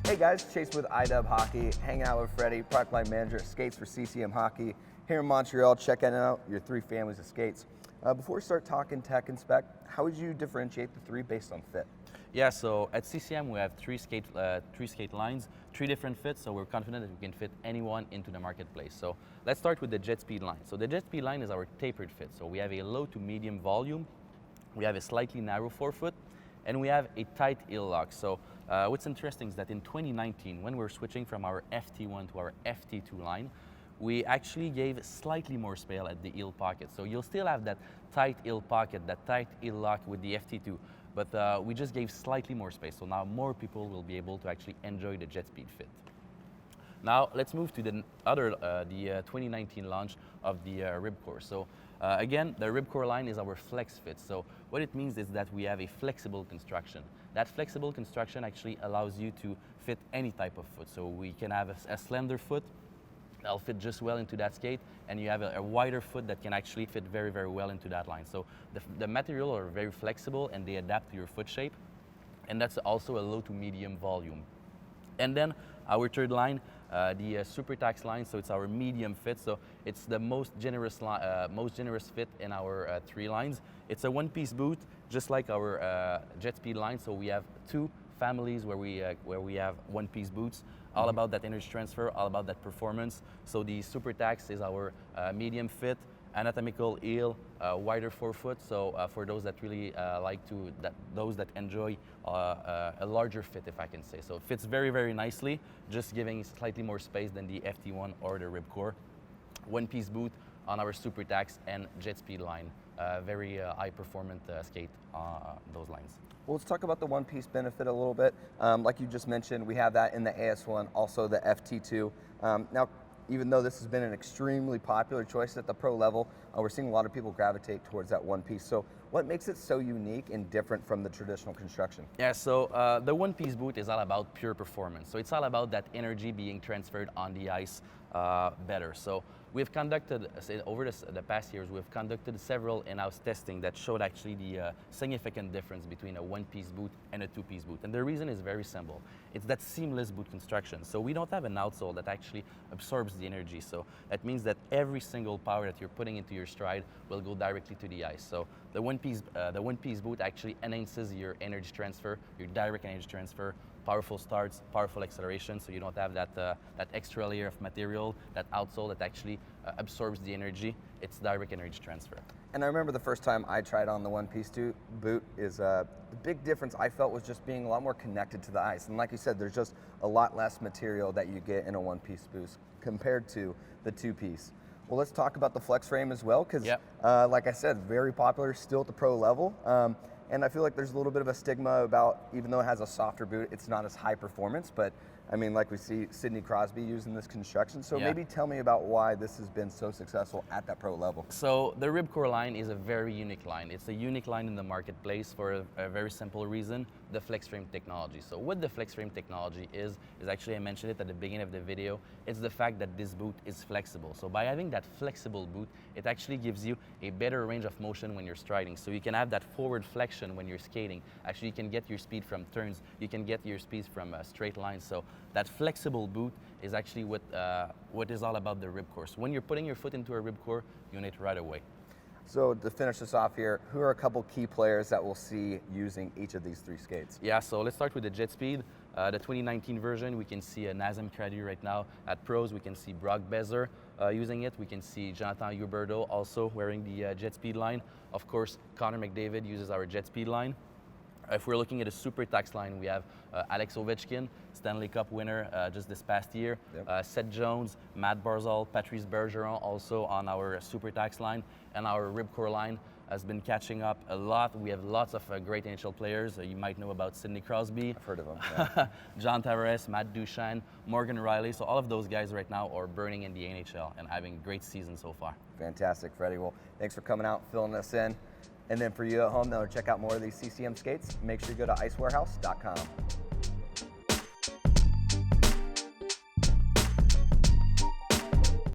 Hey guys, Chase with iDub Hockey, hanging out with Freddie, product line manager at Skates for CCM Hockey, here in Montreal, checking out your three families of skates. Before we start talking tech and spec, how would you differentiate the three based on fit? Yeah, so at CCM we have three skate lines, three different fits, so we're confident that we can fit anyone into the marketplace. So let's start with the JetSpeed line. So the JetSpeed line is our tapered fit. So we have a low to medium volume, we have a slightly narrow forefoot, and we have a tight heel lock. So what's interesting is that in 2019, when we're switching from our FT1 to our FT2 line, we actually gave slightly more space at the heel pocket. So you'll still have that tight heel pocket, that tight heel lock with the FT2, but we just gave slightly more space. So now more people will be able to actually enjoy the JetSpeed Fit. Now let's move to the 2019 launch of the RibCor. So again, the RibCor line is our flex fit. So what it means is that we have a flexible construction. That flexible construction actually allows you to fit any type of foot. So we can have a slender foot that'll fit just well into that skate, and you have a wider foot that can actually fit very, very well into that line. So the material are very flexible and they adapt to your foot shape, and that's also a low to medium volume. And then our third line, the Super Tacks line, so it's our medium fit, so it's the most generous fit in our three lines. It's a one-piece boot, just like our JetSpeed line, so we have two families where we have one-piece boots, all about that energy transfer, all about that performance. So the Super Tacks is our medium fit, anatomical heel, wider forefoot. So for those that really those that enjoy a larger fit, if I can say. So it fits very, very nicely, just giving slightly more space than the FT1 or the RibCor. One-piece boot on our Super Tacks and JetSpeed line. Very high-performant skate on those lines. Well, let's talk about the one-piece benefit a little bit. Like you just mentioned, we have that in the AS1, also the FT2. Now, even though this has been an extremely popular choice at the pro level, we're seeing a lot of people gravitate towards that one piece. So what makes it so unique and different from the traditional construction? Yeah, so the one-piece boot is all about pure performance. So it's all about that energy being transferred on the ice better. So we've conducted, over the past years, we've conducted several in-house testing that showed actually the significant difference between a one-piece boot and a two-piece boot. And the reason is very simple. It's that seamless boot construction. So we don't have an outsole that actually absorbs the energy. So that means that every single power that you're putting into your stride will go directly to the ice. So the one-piece boot actually enhances your energy transfer, your direct energy transfer, powerful starts, powerful acceleration, so you don't have that extra layer of material, that outsole that actually absorbs the energy. It's direct energy transfer. And I remember the first time I tried on the one-piece boot is the big difference I felt was just being a lot more connected to the ice. And like you said, there's just a lot less material that you get in a one-piece boot compared to the two-piece. Well, let's talk about the flex frame as well, because like I said, very popular still at the pro level. And I feel like there's a little bit of a stigma about, even though it has a softer boot, it's not as high performance, but I mean, like we see Sidney Crosby using this construction. So maybe tell me about why this has been so successful at that pro level. So the RibCor line is a very unique line. It's a unique line in the marketplace for a very simple reason, the flex frame technology. So what the flex frame technology is actually, I mentioned it at the beginning of the video, it's the fact that this boot is flexible. So by having that flexible boot, it actually gives you a better range of motion when you're striding. So you can have that forward flexion when you're skating. Actually, you can get your speed from turns, you can get your speed from straight lines. So that flexible boot is actually what is all about the RibCor. So when you're putting your foot into a RibCor, you need it right away. So to finish this off here, who are a couple key players that we'll see using each of these three skates? Yeah, so let's start with the JetSpeed. The 2019 version, we can see Nazem Kadri right now at pros. We can see Brock Bezer using it. We can see Jonathan Huberto also wearing the JetSpeed line. Of course, Connor McDavid uses our JetSpeed line. If we're looking at a Super Tacks line, we have Alex Ovechkin, Stanley Cup winner just this past year, Seth Jones, Matt Barzal, Patrice Bergeron also on our Super Tacks line, and our RibCor line has been catching up a lot. We have lots of great NHL players. You might know about Sidney Crosby. I've heard of him. John Tavares, Matt Duchene, Morgan Riley. So all of those guys right now are burning in the NHL and having a great season so far. Fantastic, Freddie. Well, thanks for coming out, filling us in. And then for you at home, though, check out more of these CCM skates. Make sure you go to icewarehouse.com.